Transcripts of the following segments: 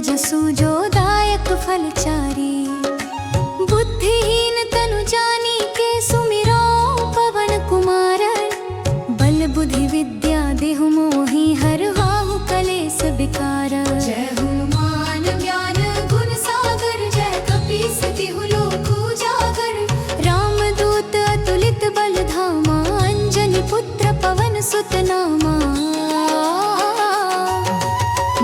जसु जो दायक फलचारी। बुद्धिहीन तनु जानी के सुमिरो पवन कुमार। बल बुद्धि विद्या देहु मोहि हर वाहु कलेस विकार। जय हनुमान ज्ञान गुण सागर, जय कपीस तिहु लोक उजागर। रामदूत अतुलित बल धामा, अंजनी पुत्र पवन सुत नामा।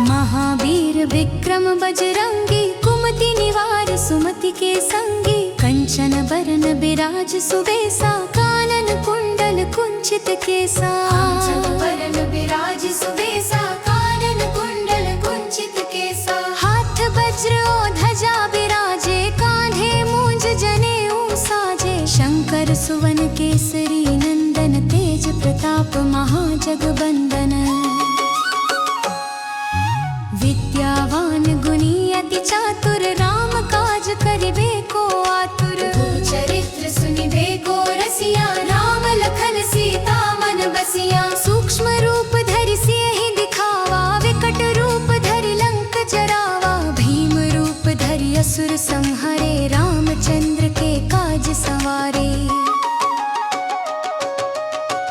महावीर विक्रम बजरंगी, कुमति निवार सुमति के संगी। कंचन बरन बिराज सुबेसा, कानन कुंडल कुंचित केसा। कांचन बरन बिराज सुबेसा, कानन कुंडल कुंचित केसा। हाथ वज्र और ध्वजा बिराजे, कांधे मूंज जनेऊ साजे। शंकर सुवन केसरी नंदन, तेज प्रताप महाजगबंदन। विद्यावान गुणी अति चातुर, राम काज करिबे को आतुर। चरित्र सुनिबे को रसिया, राम लखन सीता मन बसिया। सूक्ष्म रूप धरि सियहि दिखावा, विकट रूप धरि लंक जरावा। भीम रूप धरि असुर संहारे, रामचंद्र के काज सवारे।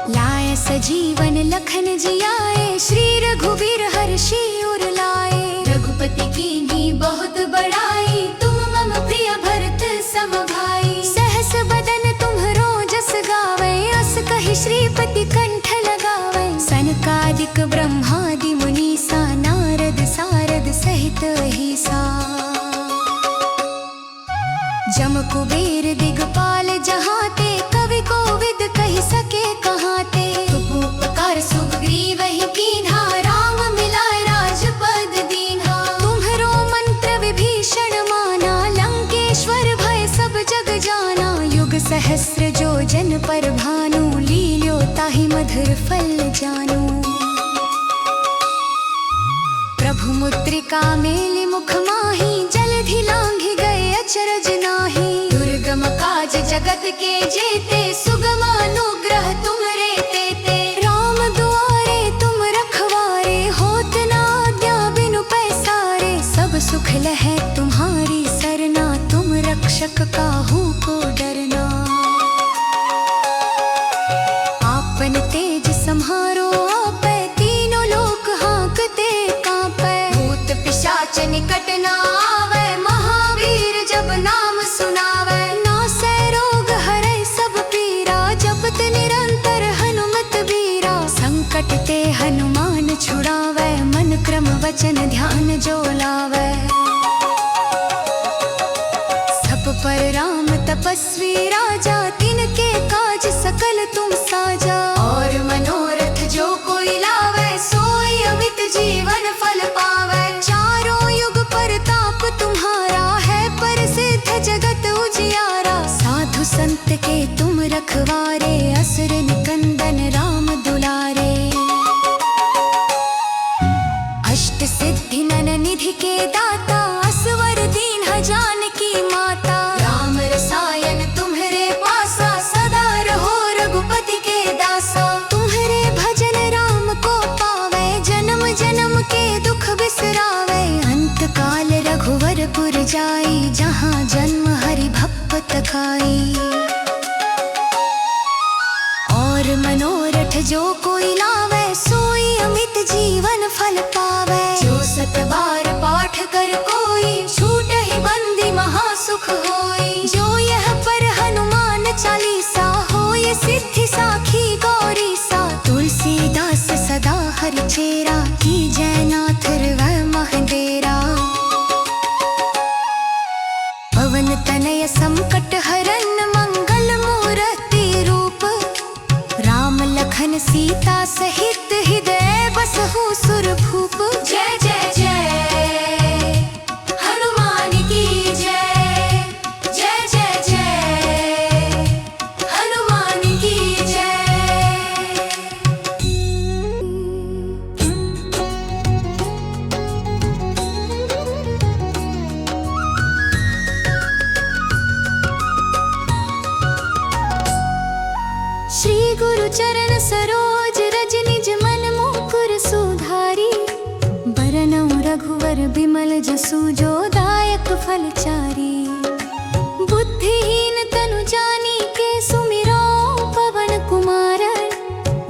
लाय सजीवन लखन जियाए, श्री रघुवीर हर्षि उर लाए। रघुपति कीन्ही बहुत बड़ाई, तुम मम प्रिय भरत सम भाई। सहस बदन तुम्हरो जस गावे, अस कहि श्रीपति कंठ लगावे। सनकादिक ब्रह्मादि मुनीसा, नारद सारद सहित अहिसा। जम कुबेर दिगपाल जहाते, कवि कोविद कहि सके कहाते। उपकार सुग्रीवहि कीन्हा, राम मिलाय राजपद दीन्हा। तुम्हरो मंत्र विभीषण माना, लंकेश्वर भय सब जग जाना। युग सहस्र जो जन पर भानु, लील्यो ताहि मधुर फल जानू। प्रभु मुद्रिका मेलि मुख माहि, जलधि लांघि गए अचरज नाहि। दुर्गम काज जगत के जेते, सुगम अनुग्रह तुमरे तेते। राम दुआरे तुम रखवारे, होत न आज्ञा बिनु पैसारे। सब सुख लहै तुम्हारी सरना, तुम रक्षक काहू को डरना। आपन तेज सम्हारो आपै, तीनों लोक हाँकते कांपै। भूत पिशाच निकट न आवै, महावीर जब नाम सुनावै। नासै रोग हरै सब पीरा, जपत निरंतर हनुमत बीरा। संकट ते हनुमान छुड़ावै, मन क्रम वचन ध्यान जो लावै। सब पर राम तपस्वी राजा, तिनके काज सकल तुम साजा। और मनोरथ जो कोई लावै, सोई अमित जीवन फल पावै। चारों युग परताप तुम्हारा, है प्रसिद्ध जगत उजियारा। साधु संत के तुम रखवारे, असुर निकंदन राम दुलारे। अष्ट सिद्धि नन निधि के दाता, असवर दीन्ह जानकी माता। राम रसायन तुम्हरे पासा, सदा रहो रघुपति के दासा। तुम्हरे भजन राम को पावे, जन्म जन्म के दुख बिसरावे। अंत काल रघुवरपुर जाई, जहाँ जन्म हरि भक्त खाई। और मनोरथ जो कोई लावे, सोई अमित जीवन फल पावे। जो सत बार पाठ कर कोई, छूटहि बंदी महासुख होई। जो यह पर हनुमान चालीसा, होय सिद्धि साखी गौरी सा। तुलसीदास सदा हरि चेरा, की जयनाथ हृदय महडेरा। पवन तनय संकट हरन, मंगल मूर्ति रूप। राम लखन सीता सहित, हृदय बसहु सुरभूप। जय जय जय हनुमान की जय। जय जय जय हनुमान की जय। श्री गुरु चरण सरोज रज निज सूजो दायक फलचारी। बुद्धिहीन तनु जानी के सुमिरो पवन कुमार।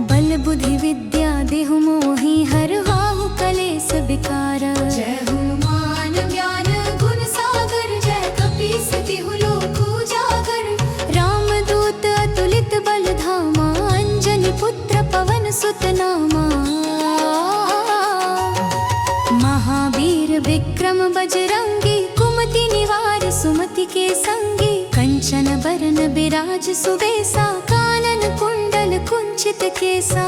बल बुद्धि विद्या देहु मोहि हरवाहु कलेस विकार। जय हनुमान ज्ञान गुण सागर जय कपीस तिहु लोक उजागर। रामदूत अतुलित बल धामा अंजनी पुत्र पवन सुत नामा। महावीर विक्रम बजरंगी कुमति निवार सुमति के संगी। कंचन बरन बिराज सुबेसा कानन कुंडल कुंचित केसा।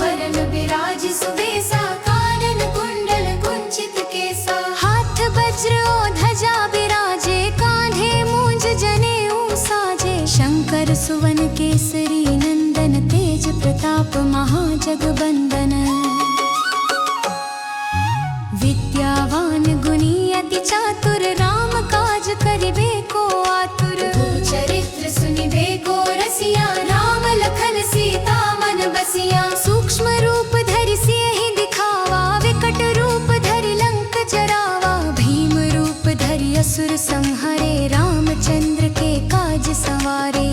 वरन विराज सुबेसा कानन कुंडल कुंचित केसा। हाथ वज्र और ध्वजा बिराजे कांधे मूंज जनेऊ साजे। शंकर सुवन केसरी नंदन तेज प्रताप महाजगबंदन। विद्यावान गुणी अति चातुर राम काज करिबे को आतुर। चरित्र सुनिबे को रसिया राम लखन सीता मन बसिया। सूक्ष्म रूप धरि सियहि दिखावा विकट रूप धरि लंक जरावा। भीम रूप धरि असुर संहारे रामचंद्र के काज सवारे।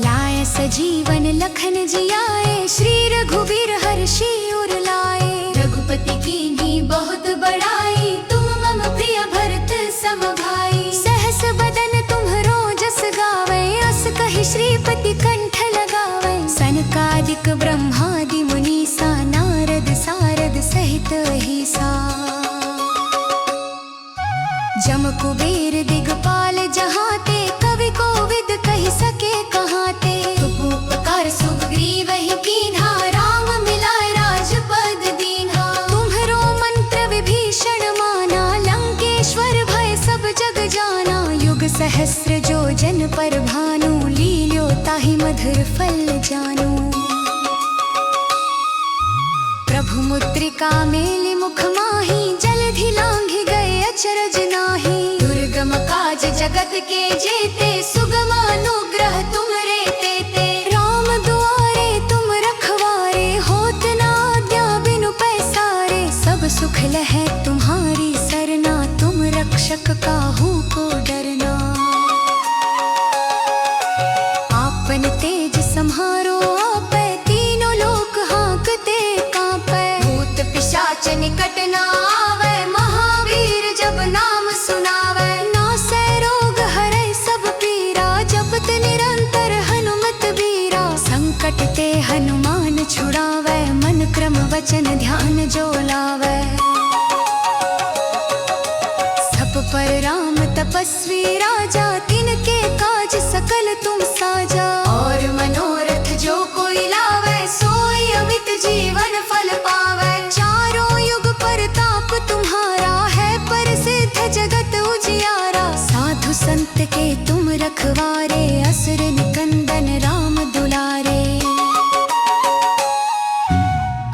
लाय सजीवन लखन जियाए श्री रघुवीर हर्षि उर लाए। रघुपति कीन्ही बहुत बड़ाई तुम मम प्रिय भरत सम भाई। सहस बदन तुम्हरो जस गावे अस कहि श्रीपति कंठ लगावे। सनकादिक ब्रह्मादि मुनीसा नारद सारद सहित अहिसा। जम कुबेर दिगपाल जहाते कवि कोविद कहि सके कहाते। उपकार सुग्रीव ही कीन्हा राम मिलाए राजपद दीन्हा। तुम्हरो मंत्र विभीषण माना लंकेश्वर भय सब जग जाना। युग सहस्र जो जन पर भानु लील्यो ताहि मधुर फल जानू। प्रभु मुद्रिका मेलि मुख माहि जलधि लांघि गए अचरज नाहि। दुर्गम काज जगत के जेते सुगम अनुग्रह तुम्हरे तेते। राम दुआरे तुम रखवारे होत न आज्ञा बिनु पैसारे। सब सुख लहै तुम्हारी सरना तुम रक्षक काहू को डरना। आपन तेज सम्हारो आपै तीनों लोक हाँकते कांपै। भूत पिशाच निकट न आवे महावीर जब नाम सुनावे। नासै रोग हरै सब पीरा जपत निरंतर हनुमत बीरा। संकट ते हनुमान छुड़ावै मन क्रम वचन ध्यान जो लावै। सब पर राम तपस्वी राजा तिनके काज सकल तुम साजा। और मनोरथ जो कोई लावे सोई अमित जीवन फल पावे। चारों युग परताप तुम्हारा है प्रसिद्ध जगत उजियारा। साधु संत के तुम रखवारे असुर निकंदन राम दुलारे।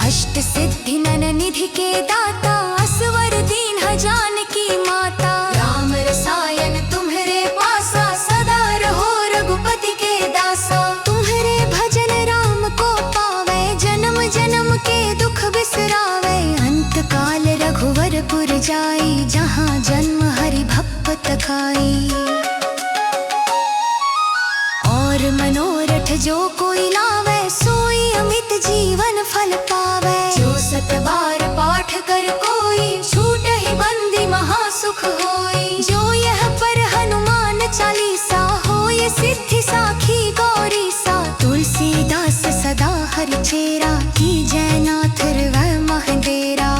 अष्ट सिद्धि नन निधि के दाता असवर दीन जानकी माता। राम रसायन तुम्हरे पासा सदा रहो रघुपति के दासा। तुम्हरे भजन राम को पावे जन्म जन्म के दुख बिसरावे। अंत काल रघुवर पुर जाई जहाँ जन्म हरि भक्त खाई। और मनोरथ जो कोई लावे सोई अमित जीवन फल पावे। जो सत बार पाठ कर कोई छूटहि बंदी महासुख होई। जो यह पर हनुमान चालीसा होय सिद्धि साखी गौरी सा। तुलसीदास सदा हरि चेरा की जयनाथ हृदय महडेरा।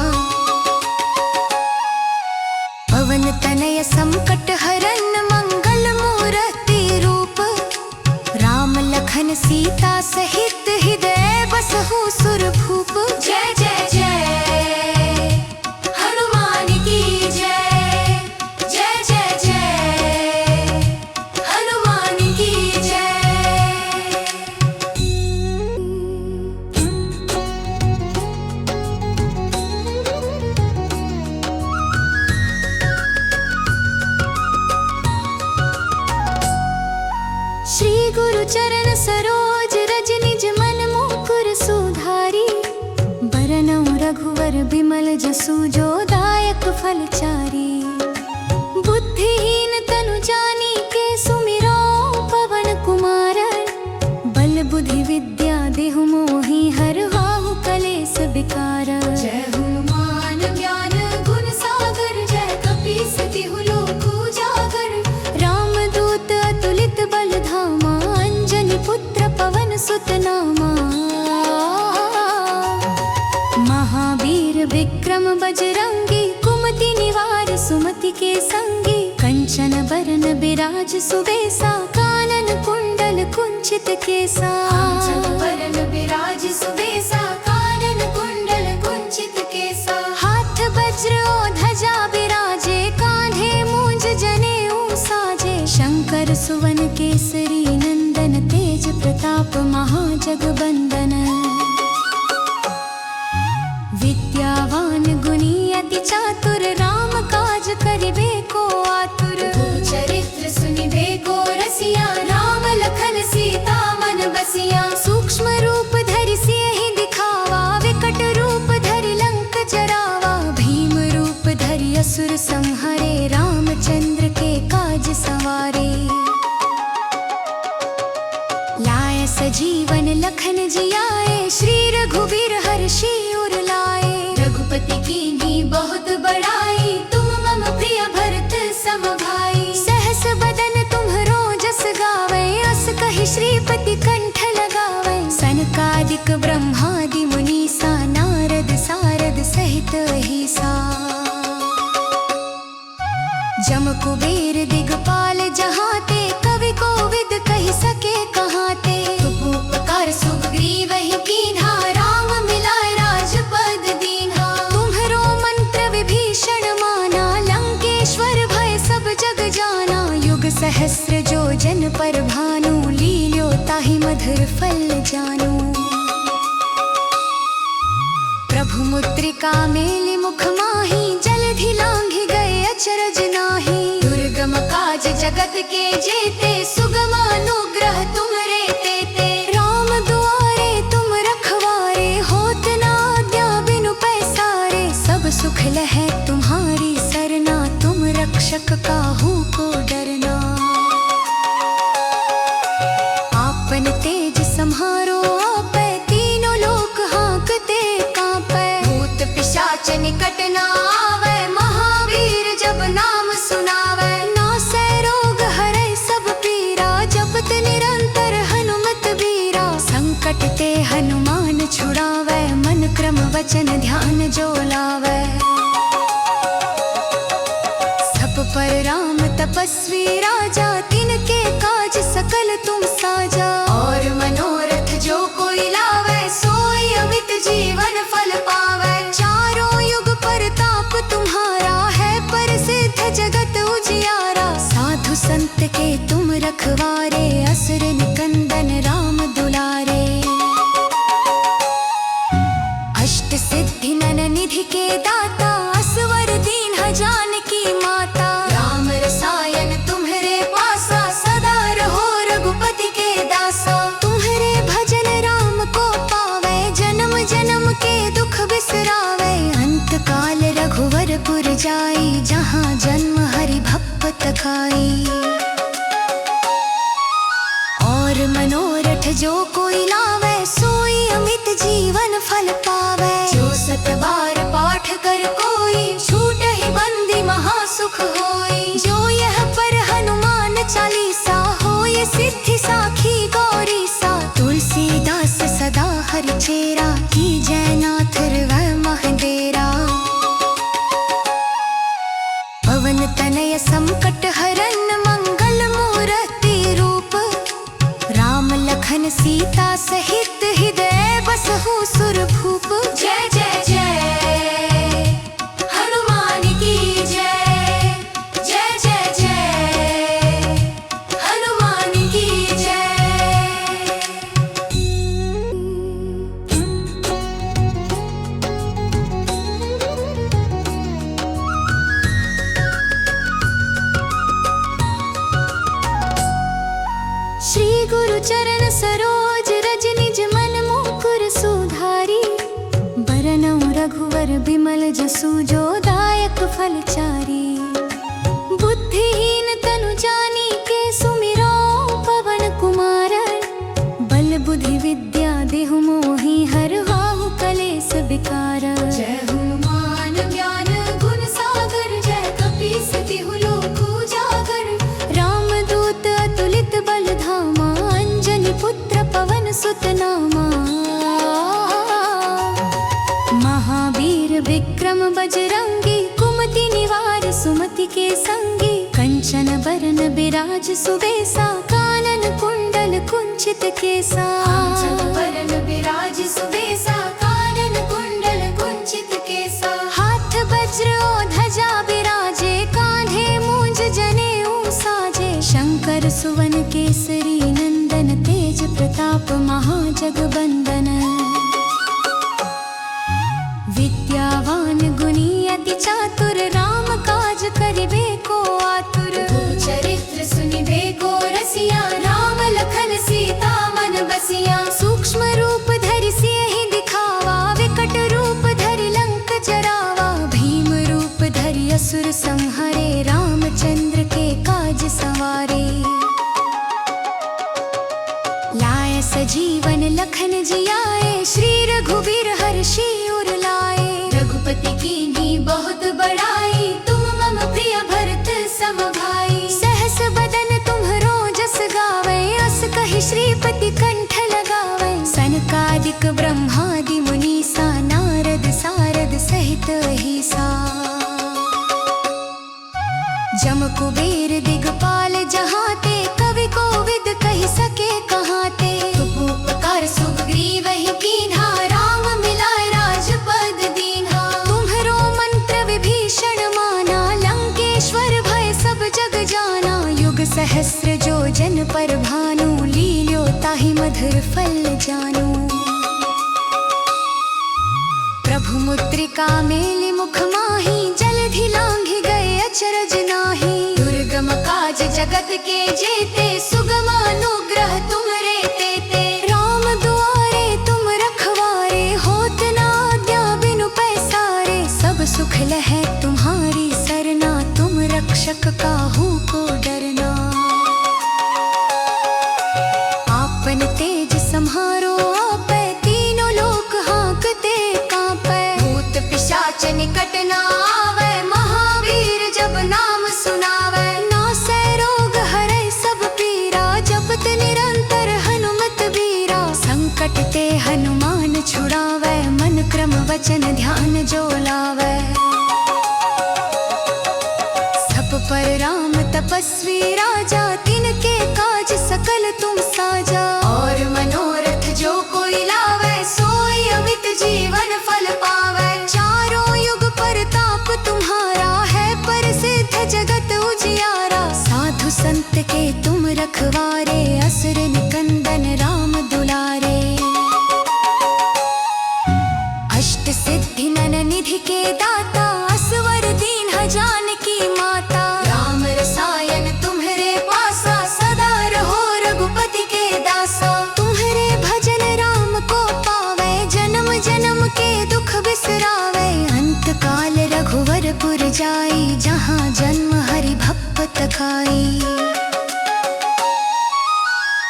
पवन तनय संकट हरन मंगल मूर्ति रूप। राम लखन सीता सहित हृदय बसहु सुरभूप। जय जय जय हनुमान की जय। जय जय जय हनुमान की जय। जसु जो दायक फलचारी। बुद्धिहीन तनु जानी के सुमिरो पवन कुमार। बल बुद्धि विद्या देहु मोहि हर वाहु कलेस विकार। जय हनुमान ज्ञान गुण सागर जय कपीस तिहु लोक उजागर। रामदूत अतुलित बल धामा अंजनी पुत्र पवन सुत नामा। महावीर विक्रम बजरंगी कुमति निवार सुमति के संगी। कंचन बरन बिराज सुबेसा कानन कुंडल कुंचित केसा। वरन विराज सुबेसा कानन कुंडल कुंचित केसा। हाथ वज्र और ध्वजा बिराजे कांधे मूंज जनेऊ साजे। शंकर सुवन केसरी नंदन तेज प्रताप महाजगबंदन। विद्यावान गुणी अति चातुर राम काज करिबे को आतुर। चरित्र सुनिबे को रसिया राम लखन सीता मन बसिया। सूक्ष्म रूप धरि सियहि दिखावा विकट रूप धरि लंक जरावा। भीम रूप धरि असुर संहारे रामचंद्र के काज सवारे। लाय सजीवन लखन जियाए श्री रघुवीर हर्षि उर लाए। रघुपति कीन्ही बहुत बड़ाई तुम मम प्रिय भरत सम भाई। सहस बदन तुम्हरो जस गावे अस कहि श्रीपति कंठ लगावे। सनकादिक ब्रह्मादि मुनीसा नारद सारद सहित अहिसा। जम कुबेर दिगपाल जहाते कवि कोविद कहि सके कहाते। उपकार सुग्रीव ही कीन्हा राम मिलाए राजपद दीन्हा। तुम्हरो मंत्र विभीषण माना लंकेश्वर भय सब जग जाना। युग सहस्र जो जन पर भानु लील्यो ताहि मधुर फल जानू। प्रभु मुद्रिका मेलि मुख माहि जलधि लांघि गए अचरज नाहि। दुर्गम काज जगत के जेते सुगम अनुग्रह तुमरे तेते। राम दुआरे तुम रखवारे होत न आज्ञा बिनु पैसारे। सब सुख लहै तुम्हारी सरना तुम रक्षक काहू को डरना। आपन तेज सम्हारो आपै तीनों लोक हाँकते कांपै। भूत पिशाच निकट न आवे महावीर जब नाम सुनावे। नासै रोग हरै सब पीरा जपत निरंतर हनुमत बीरा। संकट ते हनुमान छुड़ावै मन क्रम वचन ध्यान जो लावै। सब पर राम तपस्वी राजा तिनके काज सकल तुम साजा। और मनोरथ जो कोई लावे सोई अमित जीवन फल पावे। चारों युग परताप तुम्हारा है प्रसिद्ध जगत उजियारा। साधु संत के तुम रखवारे असुर निकंदन राम दुलारे। अष्ट सिद्धि नन निधि के दाता असवर दीन जानकी माता। राम रसायन तुम्हरे पासा सदा रहो रघुपति के दासा। तुम्हरे भजन राम को पावे जन्म जन्म के दुख बिसरावे। अंत काल रघुवर पुर जाई जहाँ जन्म हरि भक्त खाई। और मनोरथ जो कोई लावे सोई अमित जीवन फल पावे। जो सत बार पाठ कर कोई छूटहि बंदी महासुख होई। जो यह पर हनुमान चालीसा होय सिद्धि साखी गौरी सा। तुलसीदास सदा हरि चेरा की जयनाथ हृदय महडेरा। पवन तनय संकट हरन मंगल प्रभु मोहि हरवाहु कलेस विकार। जय हनुमान ज्ञान गुण सागर, जय कपीस तिहु लोक उजागर। रामदूत अतुलित बल धामा, अंजनी पुत्र पवन सुत नामा। महावीर विक्रम बजरंगी, कुमति निवार सुमति के संगी। कंचन बरन बिराज सुबेसा, कानन कुंडल कुंचित केसा। कांचन बरन बिराज सुबेसा, कानन कुंडल कुंचित केसा। हाथ वज्र और ध्वजा बिराजे, कांधे मूंज जनेऊ साजे। शंकर सुवन केसरी नंदन, तेज प्रताप महाजगबंदन। विद्यावान गुणी अति चातुर, राम काज करिबे को आतुर। चरित्र सुनिबे को रसिया, राम लखन सीता मन बसिया। सूक्ष्म रूप धरि सियहि दिखावा, विकट रूप धरि लंक जरावा। भीम रूप धरि असुर संहारे, रामचंद्र के काज सवारे। लाय सजीवन लखन जियाए, श्री रघुबीर हर्षि उर लाए। रघुपति कीन्ही बहुत बड़ाई, तुम मम प्रिय भरत सम भाई। सहस बदन तुम्हरो जस गावे, अस कहि श्रीपति कंठ लगावे। सनकादिक ब्रह्मादि मुनीसा, नारद सारद सहित अहिसा। जम कुबेर दिगपाल जहाते, कवि कोविद कहि सके कहाते। उपकार सुग्रीवहि कीन्हा, राम मिलाय राजपद दीन्हा। तुम्हरो मंत्र विभीषण माना, लंकेश्वर भय सब जग जाना। युग सहस्र जो जन पर भानु, लील्यो ताहि मधुर फल जानू। प्रभु मुद्रिका मेलि मुख माहि, जलधि लांघि गए अचरज नाहि। दुर्गम काज जगत के जेते, सुगम अनुग्रह तुम्हरे तेते। राम दुआरे तुम रखवारे, होत न आज्ञा बिनु पैसारे। सब सुख लहै तुम्हारी सरना, तुम रक्षक काहू को डरना। आपन तेज सम्हारो आपै, तीनों लोक हाँकते कांपै। भूत पिशाच निकट न आवे, महावीर जब नाम सुनावे। नासै रोग हरै सब पीरा, जपत निरंतर हनुमत बीरा। संकट ते हनुमान छुड़ावै, मन क्रम वचन ध्यान जो लावै। सब पर राम तपस्वी राजा, तिनके काज सकल तुम साजा। और मनोरथ जो कोई लावे, सोई अमित जीवन फल पावे। चारों युग परताप तुम्हारा, है प्रसिद्ध जगत उजियारा। साधु संत के तुम रखवारे, असुर निकंदन राम दुलारे। अष्ट सिद्धि नन निधि के दाता, असवर दीन्ह जानकी माता। राम रसायन तुम्हरे पासा, सदा रहो रघुपति के दासा। तुम्हरे भजन राम को पावे, जन्म जन्म के दुख बिसरावे। अंत काल रघुवर पुर जाई, जहाँ जन्म हरि भक्त खाई।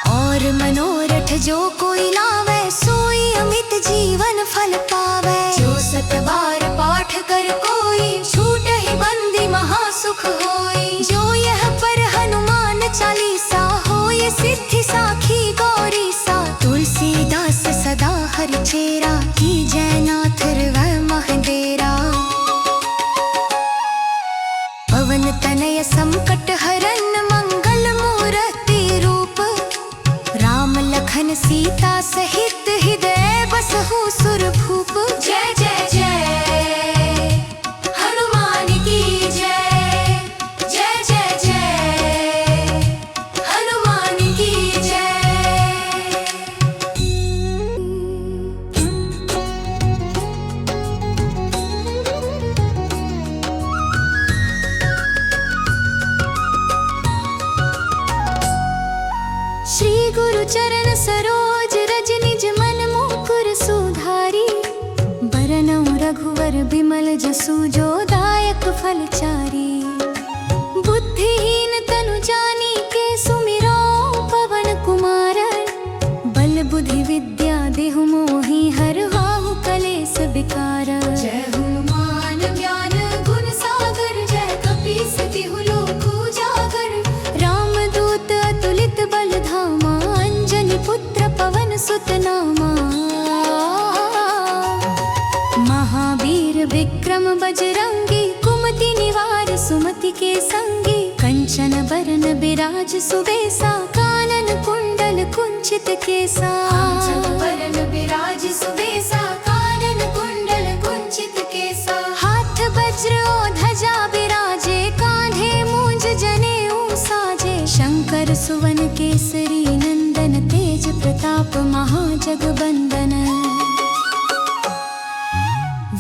और मनोरथ जो कोई लावे, सोई अमित जीवन फल पावे। जो सत बार पाठ कर कोई, छूटहि बंदी महासुख होई। जो यह पर हनुमान चालीसा, होय सिद्धि साखी गौरी सा। तुलसीदास सदा हरि चेरा, की जयनाथ हृदय महडेरा। पवन तनय संकट हरन, मंगल मूर्ति रूप। राम लखन सीता सहित, हृदय बसहु सुरभूप। जय जय जय हनुमान की जय। जय जय जय हनुमान की जय। श्री गुरु चरण सरोज रज, निज मन मुकुर सुधारी। बरनउँ रघुवर बिमल जसु, जो दायक फलचारी। बुद्धिहीन तनु जानी के, सुमिरो पवन कुमार। बल बुद्धि विद्या देहु मोहि, सुत नामा। महावीर विक्रम बजरंगी, कुमति निवार सुमति के संगी। कंचन बरन बिराज सुबेसा, कानन कुंडल कुंचित केसा। वरन बिराज सुबेसा, कानन कुंडल कुंचित केसा। हाथ वज्र और ध्वजा बिराजे, कांधे मूंज जनेऊ साजे। शंकर सुवन केसरी नंदन, तेज प्रताप महाजगबंदन।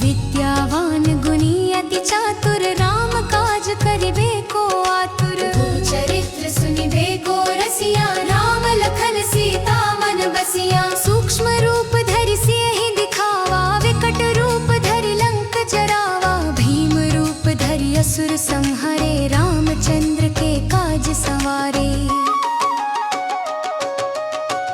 विद्यावान गुणी अति चातुर, राम काज करिबे को आतुर। चरित्र सुनिबे को रसिया, राम लखन सीता मन बसिया। सूक्ष्म रूप धरि सियहि दिखावा, विकट रूप धरि लंक जरावा। भीम रूप धरि असुर संहारे, रामचंद्र के काज संवारे।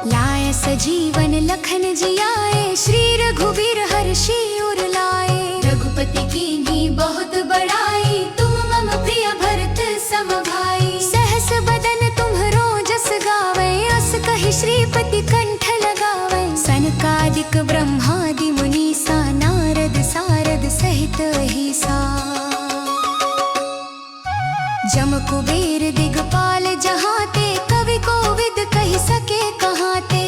लाय सजीवन लखन जियाए, श्री रघुवीर हर्षि उर लाए। रघुपति कीन्ही बहुत बड़ाई, तुम मम प्रिय भरत सम भाई। सहस बदन तुम्हरो जस गावे, अस कहि श्रीपति कंठ लगावे। सनकादिक ब्रह्मादि मुनीसा, नारद सारद सहित अहिसा। जम कुबेर दिगपाल जहाते, कवि कोविद कहि सके कहाते।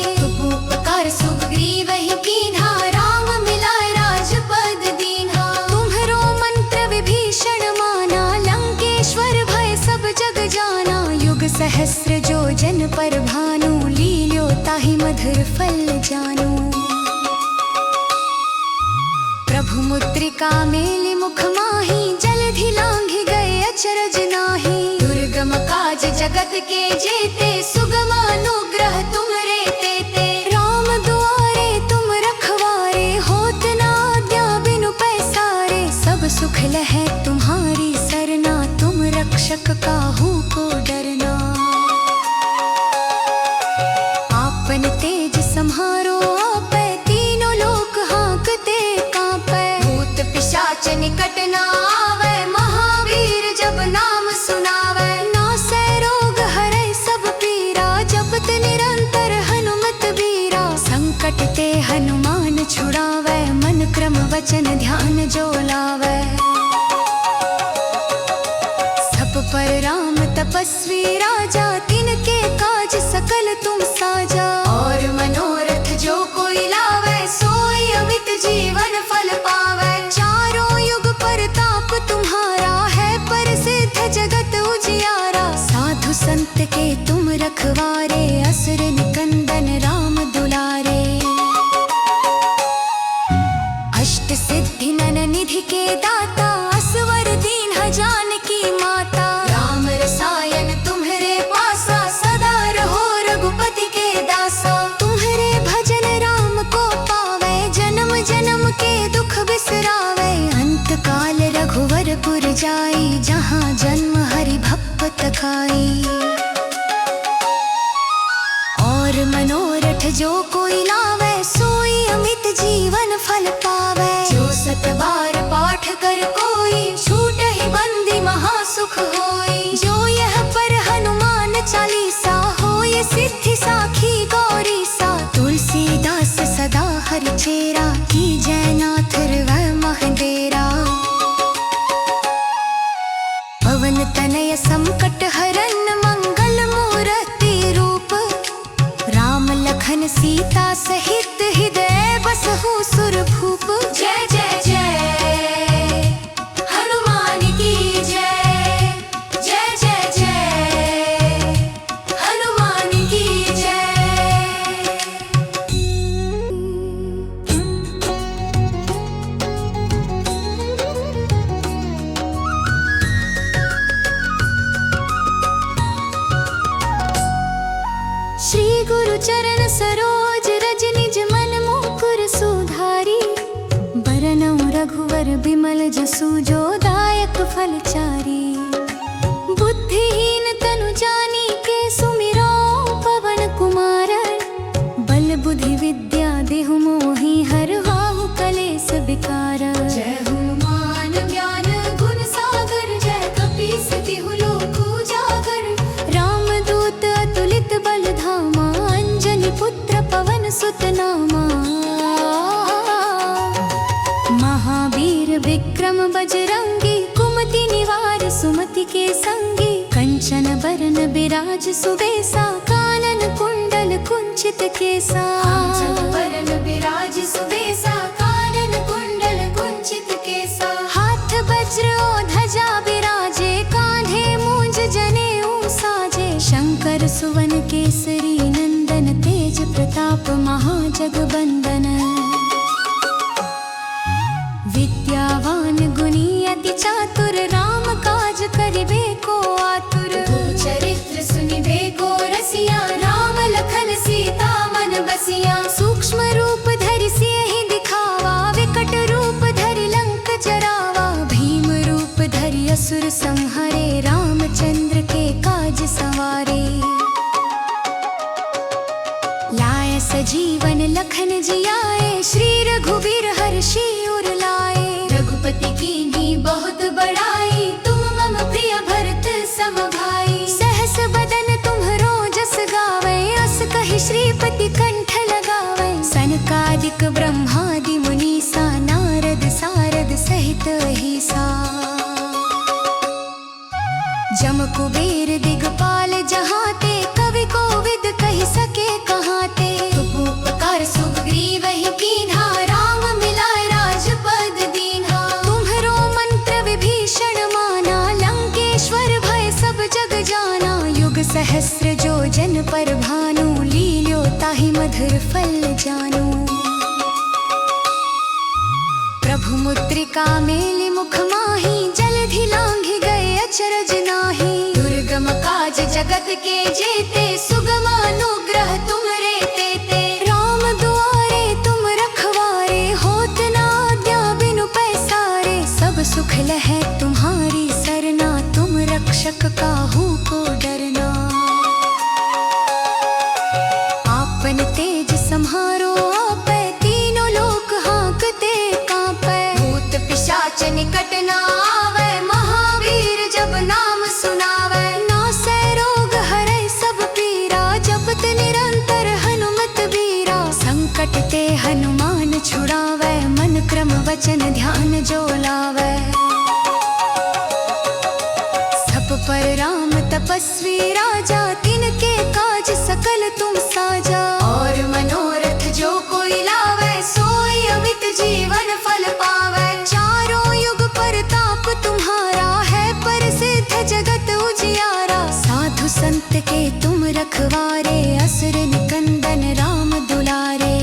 उपकार सुग्रीव ही कीन्हा, राम मिलाए राजपद दीन्हा। तुम्हरो मंत्र विभीषण माना, लंकेश्वर भय सब जग जाना। युग सहस्र जो जन पर भानु, लील्यो ताहि मधुर फल जानू। प्रभु मुद्रिका मेलि मुख माहि, जलधि लांघि गए अचरज नाहि। दुर्गम काज जगत के जेते, सुगम अनुग्रह तुमरे तेते। राम दुआरे तुम रखवारे, होत न आज्ञा बिनु पैसारे। सब सुख लहै तुम्हारी सरना, तुम रक्षक काहू को डरना। आपन तेज सम्हारो आपै, तीनों लोक हाँकते कांपै। भूत पिशाच निकट न आवे, महावीर जब नाम सुनावे। नासै रोग हरै सब पीरा, जपत निरंतर हनुमत बीरा। संकट ते हनुमान छुड़ावै, मन क्रम वचन ध्यान जो लावै। सब पर राम तपस्वी राजा, तिनके काज सकल तुम साजा। और मनोरथ जो कोई लावे, सोई अमित जीवन फल पावे। चारों युग परताप तुम्हारा, है प्रसिद्ध जगत उजियारा। साधु संत के तुम रखवारे, असुर निकंदन राम दुलारे। अष्ट सिद्धि नन निधि के दाता, असवर दीन्ह जानकी माता। राम रसायन तुम्हरे पासा, सदा रहो रघुपति के दासा। तुम्हरे भजन राम को पावे, जन्म जन्म के दुख बिसरावे। अंत काल रघुवर पुर जाई, जहाँ जन्म हरि भक्त खाई। और मनोरथ जो कोई लावे, सोई अमित जीवन फल पावे। जो सत बार पाठ कर कोई, छूटहि बंदी महासुख होई। जो यह पर हनुमान चालीसा, होय सिद्धि साखी गौरी सा। तुलसीदास सदा हरि चेरा, की जयनाथ हृदय महडेरा। पवन तनय संकट हरन, मंगल मूर्ति रूप। राम लखन सीता सहित, हृदय बसहु सुरभूप। जय जय जय हनुमान की जय। जय जय जय हनुमान की जय। श्री गुरु चरण सरोज रज, निज मन मुकुर सुधारी। बरनउँ रघुवर बिमल जसु, जो दायक फल चारी। बुद्धिहीन तनु जानी के, सुमिरो पवन कुमार। बल बुद्धि विद्या देहु मोहि, हरवाहु कलेस विकार। जय हनुमान ज्ञान गुण सागर, जय कपीस तिहु लोक उजागर। रामदूत अतुलित बल धामा, अंजनी पुत्र पवन सुत नामा। महावीर विक्रम बजरंगी, कुमति निवार सुमति के संगी। कंचन बरन बिराज सुबेसा, कानन कुंडल कुंचित केसा। कांचन बरन बिराज सुबेसा, कानन कुंडल कुंचित केसा। हाथ वज्र और ध्वजा बिराजे, कांधे मूंज जनेऊ साजे। शंकर सुवन केसरी नंदन, तेज प्रताप महाजगबंदन। विद्यावान गुणी अति चातुर, राम काज करिबे को आतुर। चरित्र सुनिबे को रसिया, राम लखन सीता मन बसिया। सूक्ष्म रूप धरि सियहि दिखावा, विकट रूप धरि लंक जरावा। भीम रूप धरि असुर संहारे, रामचंद्र के काज सवारे। लाय सजीवन लखन जियाए, श्री रघुबीर हर्षि उर लाए। रघुपति कीन्ही बहुत बड़ाई, तुम मम प्रिय भरत सम भाई। सहस बदन तुम्हरो जस गावे, अस कहि श्रीपति कंठ लगावे। सनकादिक ब्रह्मादि मुनीसा, नारद सारद सहित अहिसा। जम कुबेर दिगपाल जहाते, कवि कोविद कहि सके कहाते। उपकार सुग्रीव ही कीन्हा, राम मिलाए राजपद दीन्हा। तुम्हरो मंत्र विभीषण माना, लंकेश्वर भय सब जग जाना। युग सहस्र जो जन पर भानु, लील्यो ताहि मधुर फल जानू। प्रभु मुद्रिका मेलि मुख माहि, जलधि लांघि गए अचरज नाहि। दुर्गम काज जगत के जेते, सुगम अनुग्रह तुमरे तेते। राम दुआरे तुम रखवारे, होत न आज्ञा बिनु पैसारे। सब सुख लहै तुम्हारी सरना, तुम रक्षक काहू को डरना। आपन तेज सम्हारो आपै, तीनों लोक हाँकते कांपै। भूत पिशाच निकट न आवे, महावीर जब नाम सुनावे। नासै रोग हरै सब पीरा, जपत निरंतर हनुमत बीरा। संकट ते हनुमान छुड़ावै, मन क्रम वचन ध्यान जो लावै। सब पर राम तपस्वी राजा, तिनके काज सकल तुम साजा। और मनोरथ जो कोई लावे, सोई अमित जीवन फल पावे। चारों युग परताप तुम्हारा, है प्रसिद्ध जगत उजियारा। साधु संत के तुम रखवारे, असुर निकंदन राम दुलारे।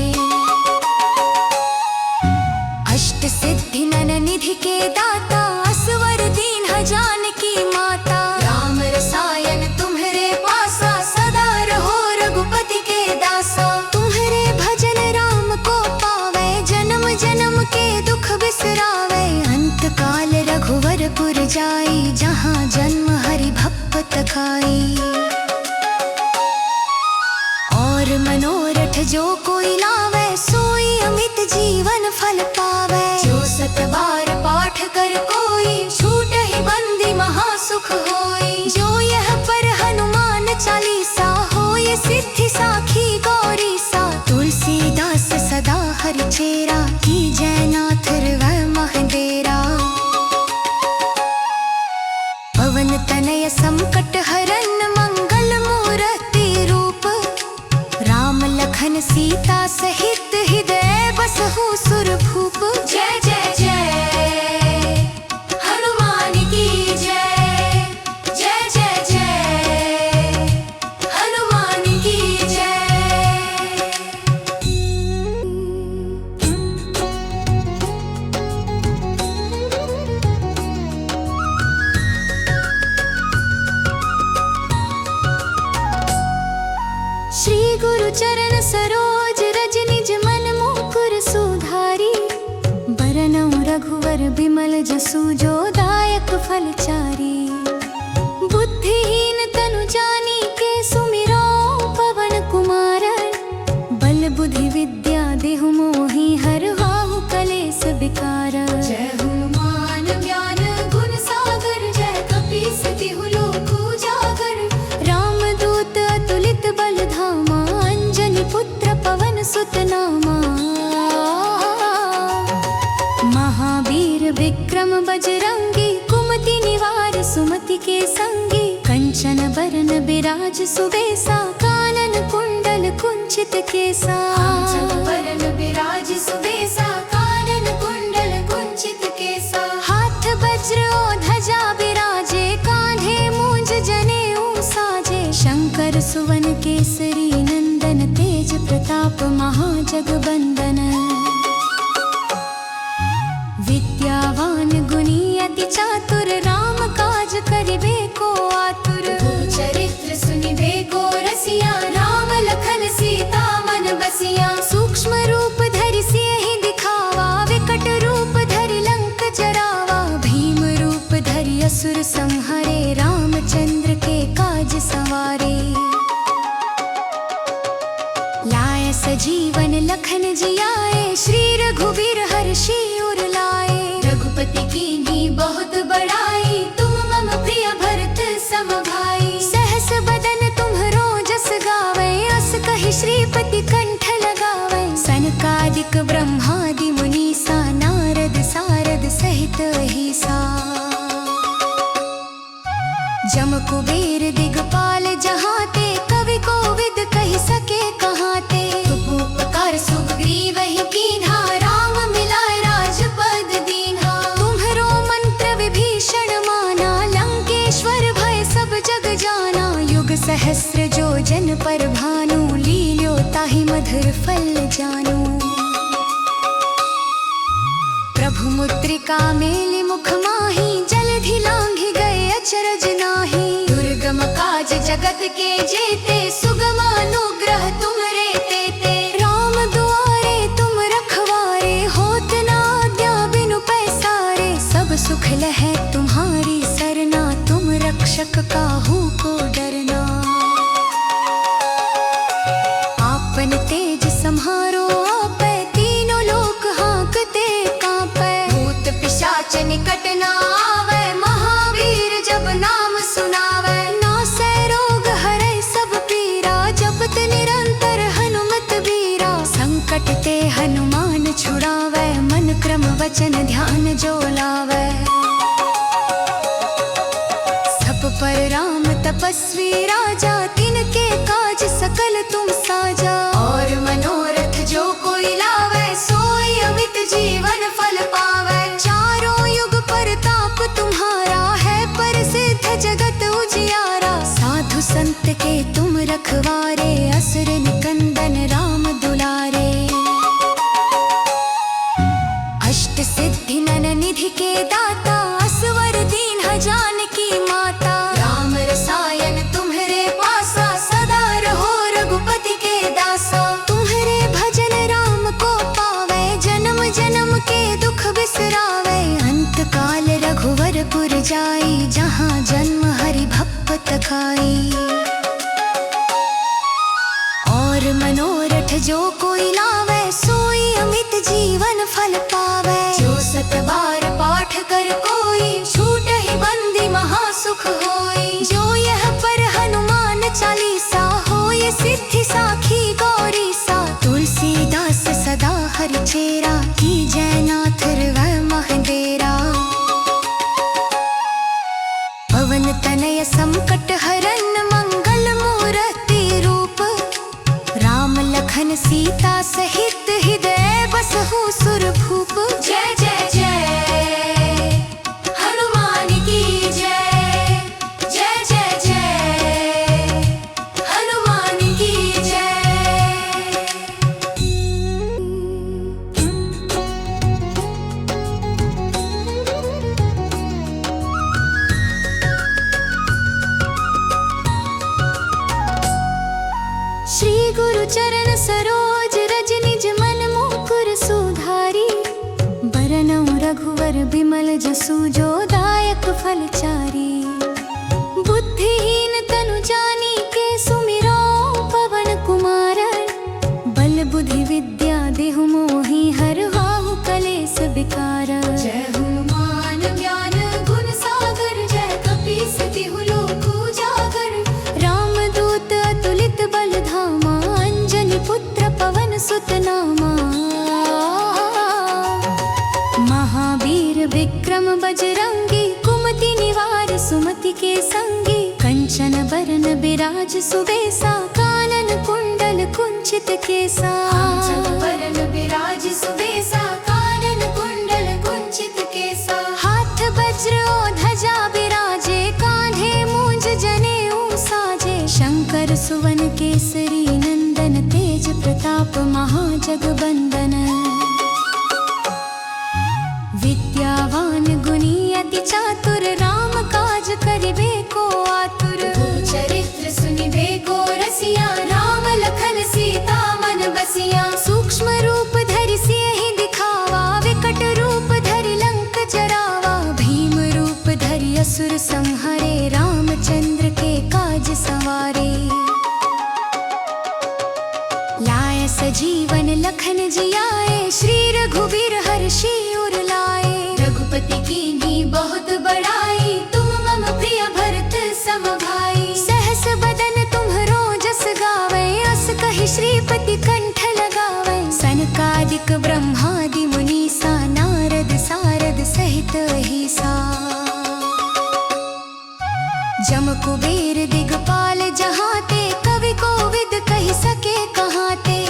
अष्ट सिद्धि नन निधि के दाता, असवर दीन जानकी माता। राम रसायन तुम्हरे पासा, सदा रहो रघुपति के दासा। तुम्हरे भजन राम को पावे, जन्म जन्म के दुख बिसरावे। अंत काल रघुवर पुर जाई, जहाँ जन्म हरि भक्त खाई। और मनोरथ जो कोई लावे, सोई अमित जीवन फल पावे। जो सत बार पाठ कर कोई, छूटहि बंदी महासुख होई। जो यह पर हनुमान चालीसा, होय सिद्धि साखी गौरी सा। तुलसीदास सदा हरि चेरा, की जयनाथ हृदय महडेरा। पवन तनय संकट हरन, मंगल मूर्ति रूप। राम लखन सीता सहित, हृदय बसहु सुरभूप। जय जय जय हनुमान की जय। जय जय जय हनुमान की जय। श्री गुरु चरण सरोज रज, निज मन मुकुर सुधारी। बरनउँ रघुवर बिमल जसु, जो दायक फलचारी। बुद्धिहीन तनु जानी के, सुमिरो पवन कुमार। बल बुद्धि विद्या देहु मोहि, हरवाहु कलेस विकार। जय हनुमान ज्ञान गुण सागर, जय कपीस तिहु लोक उजागर। रामदूत अतुलित बल धामा, अंजनी पुत्र पवन सुत विक्रम बजरंगी, कुमति निवार सुमति के संगी। कंचन बरन बिराज सुबेसा, कानन कुंडल कुंचित केसा। वरन विराज सुबेसा, कानन कुंडल कुंचित केसा। हाथ वज्र और ध्वजा बिराजे, कांधे मूंज जनेऊ साजे। शंकर सुवन केसरी नंदन, तेज प्रताप महाजगबंदन। विद्यावान गुणी अति चातुर, राम काज करिबे को आतुर। चरित्र सुनिबे को रसिया, राम लखन सीता मन बसिया। सूक्ष्म रूप धरि सियहि दिखावा, विकट रूप धरि लंक जरावा। भीम रूप धरि असुर संहारे, रामचंद्र के काज सवारे। लाय सजीवन लखन जियाए, श्री रघुवीर हर्षि उर लाए। रघुपति कीन्ही बहुत बड़ाई, तुम मम प्रिय भरत सम भाई। सहस बदन तुम्हरो जस गावे, अस कहि श्रीपति कंठ लगावे। सनकादिक ब्रह्मादि मुनीसा, नारद सारद सहित अहिसा। जम कुबेर दिगपाल जहाते, कवि कोविद कहि सके कहाते। उपकार सुग्रीव ही कीन्हा, राम मिलाए राजपद दीन्हा। तुम्हरो मंत्र विभीषण माना, लंकेश्वर भय सब जग जाना। युग सहस्र जो जन पर भानु, लील्यो ताहि मधुर फल जानू। प्रभु मुद्रिका मेलि मुख माहि, जलधि लांघि गए अचरज नाहि। दुर्गम काज जगत के जेते, सुगम अनुग्रह तुमरे तेते। राम दुआरे तुम रखवारे, होत न आज्ञा बिनु पैसारे। सब सुख लहै तुम्हारी सरना, तुम रक्षक काहू को डरना। आपन तेज सम्हारो आपै, तीनों लोक हाँकते कांपै। भूत पिशाच निकट न आवे, महावीर जब नाम सुनावे। नासै रोग हरै सब पीरा, जपत निरंतर हनुमत बीरा। संकट ते हनुमान छुड़ावै, मन क्रम वचन ध्यान जो लावै। सब पर राम तपस्वी राजा, तिनके काज सकल तुम साजा। और मनोरथ जो कोई लावे, सोई अमित जीवन फल पावे। चारों युग परताप तुम्हारा, है प्रसिद्ध जगत उजियारा। साधु संत के तुम रखवारे, असुर निकंदन राम दुलारे। अष्ट सिद्धि नन निधि के दाता, असवर दीन्ह जानकी माता। राम रसायन तुम्हरे पासा, सदा रहो रघुपति के दासा। तुम्हरे भजन राम को पावे, जन्म जन्म के दुख बिसरावे। अंत काल रघुवर पुर जाई, जहाँ जन्म हरि भक्त खाई। और मनोरथ जो कोई लावे, सोई अमित जीवन फल पावे। जो सत बार पाठ कर कोई, छूटहि बंदी महासुख होई। जो यह पर हनुमान चालीसा, होय सिद्धि साखी गौरी सा। तुलसीदास सदा हरि चेरा, की जयनाथ हृदय महडेरा। पवन तनय संकट हरन, मंगल मूर्ति रूप। राम लखन सीता सहित, हृदय बसहु सुरभूप। जय जय जय हनुमान की जय। जय जय जय हनुमान की जय। श्री गुरु चरण सरोज रज, निज मन मुकुर सुधारी। बरनउँ रघुवर बिमल जसु, जो दायक फल चारी। बुद्धिहीन तनु जानी के, सुमिरो पवन कुमार। बल बुद्धि विद्या देहु मोहि, हरवाहु कलेस विकार। जय हनुमान ज्ञान गुण सागर, जय कपीस तिहु लोक उजागर। रामदूत अतुलित बल धामा, अंजनी पुत्र पवन सुत नामा। महावीर विक्रम विक्रम बजरंगी, कुमति निवार सुमति के संगी। कंचन बरन बिराज सुबेसा, कानन कुंडल कुंचित केसा। कांचन बरन बिराज सुबेसा, कानन कुंडल कुंचित केसा। हाथ वज्र और ध्वजा बिराजे, कांधे मूंज जनेऊ साजे। शंकर सुवन केसरी नंदन, तेज प्रताप महाजगबंदन। विद्यावान गुणी अति चातुर, राम काज करिबे को आतुर। चरित्र सुनिबे को रसिया, राम लखन सीता मन बसिया। सूक्ष्म रूप धरि सियहि दिखावा, विकट रूप धरि लंक जरावा। भीम रूप धरि असुर संहारे, रामचंद्र के काज सवारे। लाय सजीवन लखन जियाए, श्री रघुबीर हर्षि उर लाए। रघुपति कीन्ही बहुत बड़ाई, तुम मम प्रिय भरत सम भाई। सहस बदन तुम्हरो जस गावे, अस कहि श्रीपति कंठ लगावे। सनकादिक ब्रह्मादि मुनीसा, नारद सारद सहित अहिसा। जम कुबेर दिगपाल जहाते, कवि कोविद कहि सके कहाते।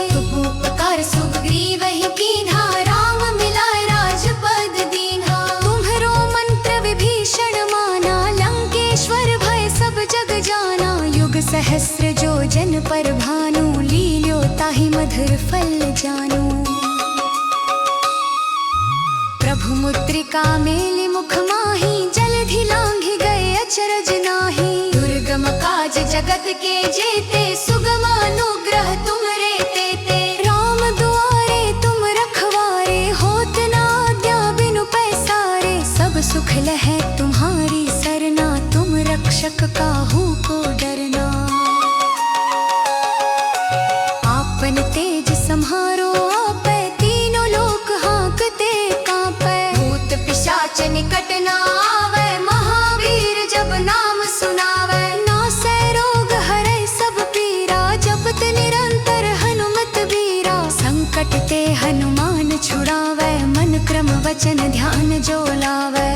उपकार सुग्रीव ही कीन्हा, राम मिलाए राजपद दीन्हा। तुम्हरो मंत्र विभीषण माना, लंकेश्वर भय सब जग जाना। युग सहस्र जो जन पर भानु, लील्यो ताहि मधुर फल जानू। प्रभु मुद्रिका मेलि मुख माहि, जलधि लांघि गए अचरज नाहि। दुर्गम काज जगत के जेते, सुगम अनुग्रह तुमरे तेते। राम दुआरे तुम रखवारे, होत न आज्ञा बिनु पैसारे। सब सुख लहै तुम्हारी सरना, तुम रक्षक काहू को डरना। आपन तेज सम्हारो आपै, तीनों लोक हाँकते कांपै। भूत पिशाच निकट न आवे, महावीर जब नाम सुनावे। नासै रोग हरै सब पीरा, जपत निरंतर हनुमत बीरा। संकट ते हनुमान छुड़ावै, मन क्रम वचन ध्यान जो लावै।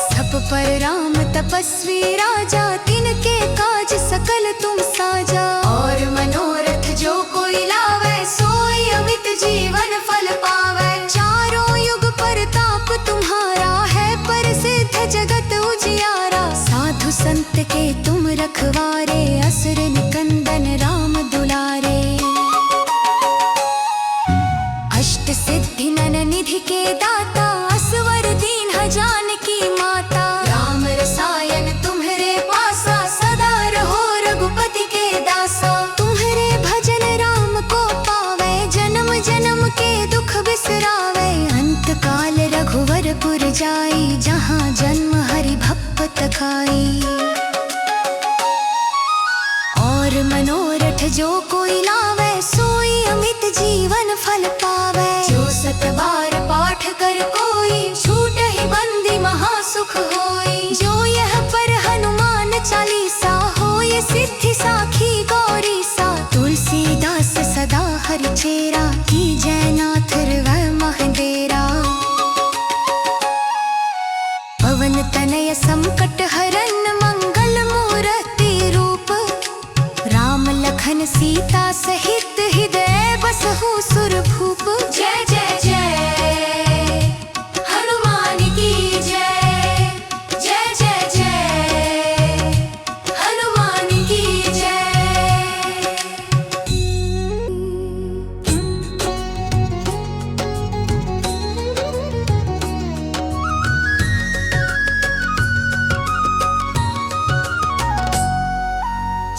सब पर राम तपस्वी राजा, तिनके काज सकल तुम साजा। और मनोरथ जो कोई लावे, सोई अमित जीवन फल पावे। चारों युग परताप तुम्हारा, है प्रसिद्ध जगत उजियारा। साधु संत के तुम रखवारे, असुर निकंदन राम दुलारे। अष्ट सिद्धि नन निधि के दाता, असवर दीन जानकी माता। राम रसायन तुम्हरे पासा, सदा रहो रघुपति के दासा। तुम्हरे भजन राम को पावे, जन्म जन्म के दुख बिसरावे। अंत काल रघुवर पुर जाई, जहाँ जन्म हरि भक्त खाई। और मनोरथ जो कोई लावे, सोई अमित जीवन फल पावे। जो सत बार पाठ कर कोई, छूटहि बंदी महासुख होई। जो यह पर हनुमान चालीसा, होय सिद्धि साखी गौरी सा। तुलसीदास सदा हरि चेरा, की जयनाथ हृदय महडेरा। पवन तनय संकट हरन, मंगल मूर्ति रूप। राम लखन सीता सहित, हृदय बसहु सुरभूप। जय जय जय हनुमान की जय। जय जय जय हनुमान की जय।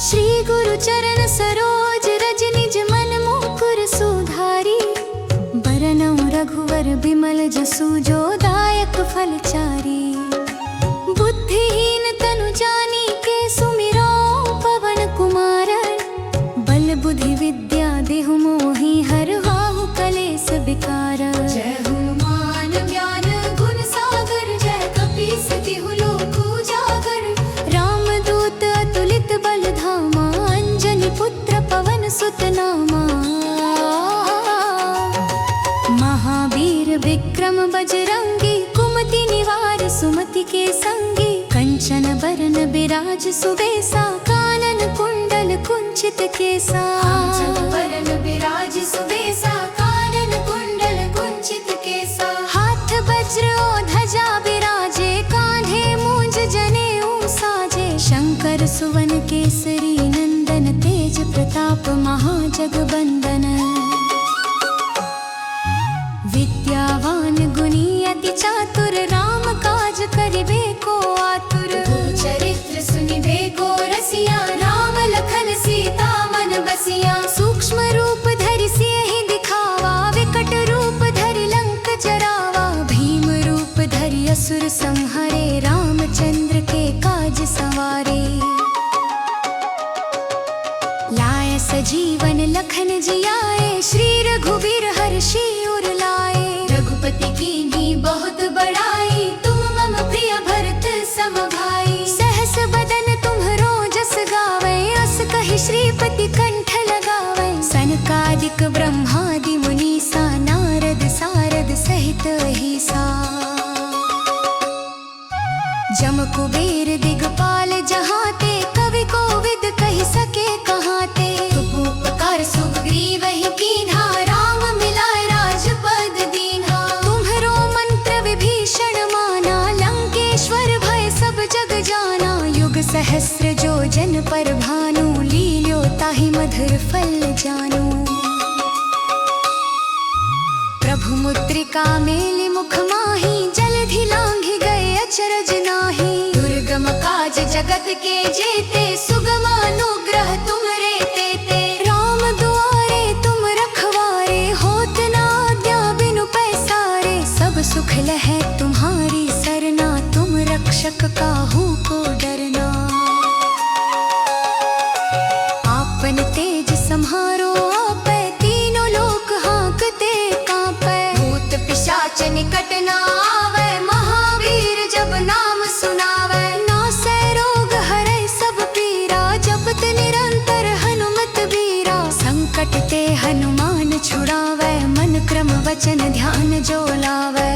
श्री गुरु चरण सरोज रज, निज मन मुकुर सुधारी। बरनउँ रघुवर बिमल जसु, जो दायक फलचारी। बुद्धिहीन तनु जानी के, सुमिरो पवन कुमार। बल बुद्धि विद्या देहु मोहि, हरवाहु कलेस विकार। जय हनुमान ज्ञान गुण सागर, जय कपीस तिहु लोक उजागर। रामदूत अतुलित बल धामा, अंजनी पुत्र पवन सुत नामा। महावीर विक्रम विक्रम बजरंगी, कुमति निवार सुमति के संगी। कंचन बरन बिराज सुबेसा, कानन कुंडल कुंचित केसा। वरन बिराज सुबेसा, कानन कुंडल कुंचित केसा। हाथ वज्र और ध्वजा बिराजे, कांधे मूंज जनेऊ साजे। शंकर सुवन केसरी नंदन, तेज प्रताप महाजगबंदन। विद्यावान गुणी अति चातुर, राम काज करिबे को आतुर। चरित्र सुनिबे को रसिया, राम लखन सीता मन बसिया। सूक्ष्म रूप धरि सियहि दिखावा, विकट रूप धरि लंक जरावा। भीम रूप धरि असुर संहारे, रामचंद्र के काज सवारे। लाय सजीवन लखन जियाए, श्री रघुवीर हर्षि उर लाए। रघुपति कीन्ही बहुत बड़ाई, तुम मम प्रिय भरत सम भाई। सहस बदन तुम्हरो जस गावे, अस कहि श्रीपति कंठ लगावे। सनकादिक ब्रह्मादि मुनीसा, नारद सारद सहित अहिसा। जम कुबेर दिगपाल जहाते, कवि कोविद कहि सके कहाते। उपकार सुग्रीव ही कीन्हा, राम मिलाए राजपद दीन्हा। तुम्हरो मंत्र विभीषण माना, लंकेश्वर भय सब जग जाना। युग सहस्र जो जन पर भानु, लील्यो ताहि मधुर फल जानू। प्रभु मुद्रिका मेलि मुख माहि, जलधि लांघि गए अचरज नाहि। दुर्गम काज जगत के जेते, सुगम अनुग्रह तुमरे तेते। राम दुआरे तुम रखवारे, होत न आज्ञा बिनु पैसारे। सब सुख लहै तुम्हारी सरना, तुम रक्षक काहू को डरना। आपन तेज सम्हारो आपै, तीनों लोक हाँकते कांपै। भूत पिशाच निकट न आवे, महावीर जब नाम सुनावे। नासै रोग हरै सब पीरा, जपत निरंतर हनुमत बीरा। संकट ते हनुमान छुड़ावै, मन क्रम वचन ध्यान जो लावै।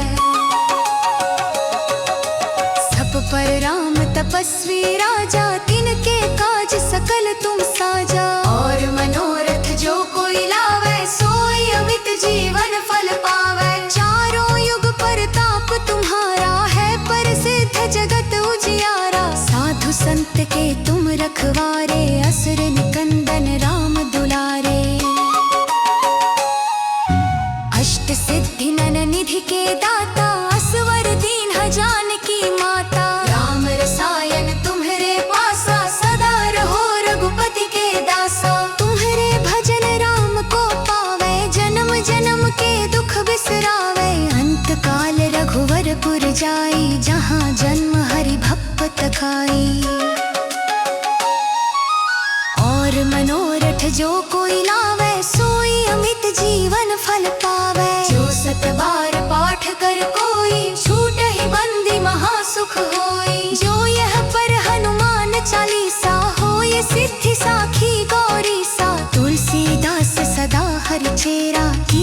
सब पर राम तपस्वी राजा, तिनके काज सकल तुम साजा। और मनोरथ जो कोई लावे, सोई अमित जीवन फल पावे। चारों युग परताप तुम्हारा, है प्रसिद्ध जगत उजियारा। साधु संत के तुम रखवारे, असुर निकंदन राम दुलारे। अष्ट सिद्धि नन निधि के दाता, असवर दीन्ह जानकी माता। राम रसायन तुम्हरे पासा, सदा रहो रघुपति के दासा। तुम्हरे भजन राम को पावे, जन्म जन्म के दुख बिसरावे। अंत काल रघुवर पुर जाई, जहाँ जन्म हरि भक्त खाई। और मनोरथ जो कोई लावे, सोई अमित जीवन फल पावे। जो सत बार पाठ कर कोई, छूटहि बंदी महासुख होई। जो यह पर हनुमान चालीसा, होय सिद्धि साखी गौरी सा। तुलसीदास सदा हरि चेरा, की